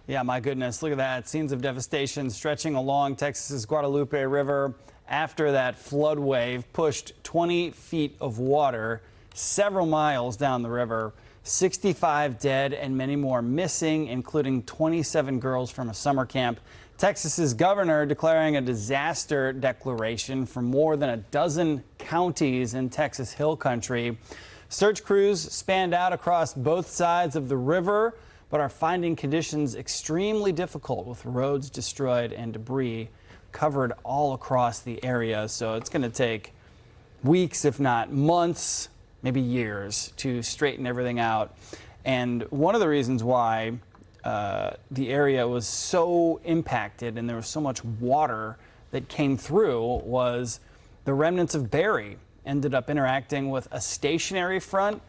Yeah, my goodness, look at that. Scenes of devastation stretching along Texas's Guadalupe River after that flood wave pushed 20 feet of water several miles down the river. 65 dead and many more missing, including 27 girls from a summer camp. Texas's governor declaring a disaster declaration for more than a dozen counties in Texas Hill Country. Search crews spanned out across both sides of the river, but are finding conditions extremely difficult with roads destroyed and debris covered all across the area. So it's going to take weeks, if not months, maybe years to straighten everything out. And one of the reasons why the area was so impacted and there was so much water that came through was the remnants of Barry ended up interacting with a stationary front,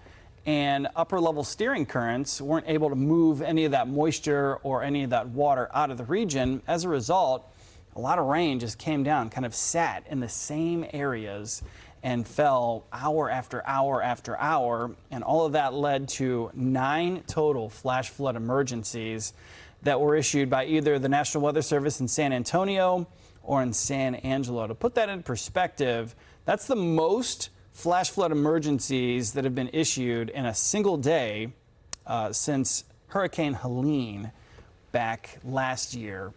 and upper level steering currents weren't able to move any of that moisture or any of that water out of the region. As a result, a lot of rain just came down, kind of sat in the same areas and fell hour after hour after hour. And all of that led to 9 total flash flood emergencies that were issued by either the National Weather Service in San Antonio or in San Angelo. To put that in perspective, that's the most flash flood emergencies that have been issued in a single day since Hurricane Helene back last year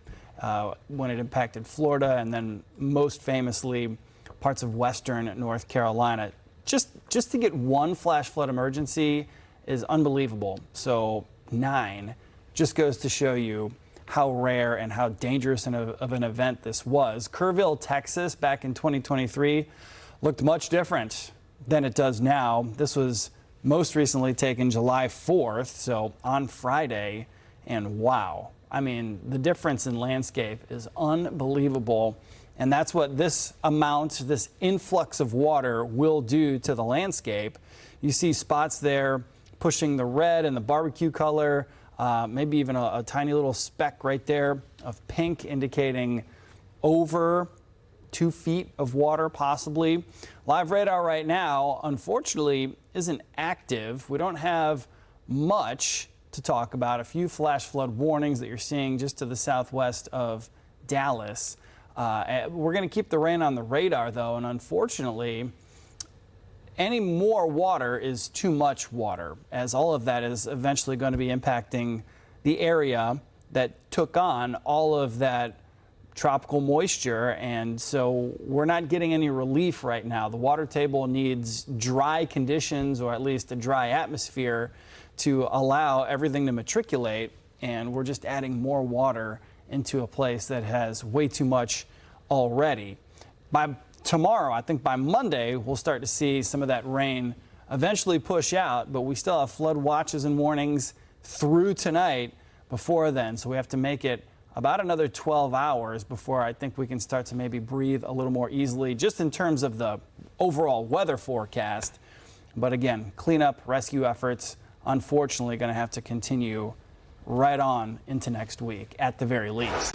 when it impacted Florida and then most famously parts of western North Carolina. Just to get one flash flood emergency is unbelievable. So 9 just goes to show you how rare and how dangerous of an event this was. Kerrville, Texas, back in 2023 looked much different than it does now. This was most recently taken July 4th, so on Friday, and wow. I mean, the difference in landscape is unbelievable, and that's what this amount, this influx of water will do to the landscape. You see spots there pushing the red and the barbecue color, maybe even a tiny little speck right there of pink indicating over 2 feet of water possibly. Live radar right now, unfortunately, isn't active. We don't have much to talk about. A few flash flood warnings that you're seeing just to the southwest of Dallas. We're going to keep the rain on the radar, though, and unfortunately, any more water is too much water, as all of that is eventually going to be impacting the area that took on all of that tropical moisture, and so we're not getting any relief right now. The water table needs dry conditions, or at least a dry atmosphere, to allow everything to matriculate, and we're just adding more water into a place that has way too much already. By tomorrow, I think by Monday, we'll start to see some of that rain eventually push out, but we still have flood watches and warnings through tonight before then, so we have to make it about another 12 hours before I think we can start to maybe breathe a little more easily, just in terms of the overall weather forecast. But again, cleanup, rescue efforts, unfortunately, going to have to continue right on into next week at the very least.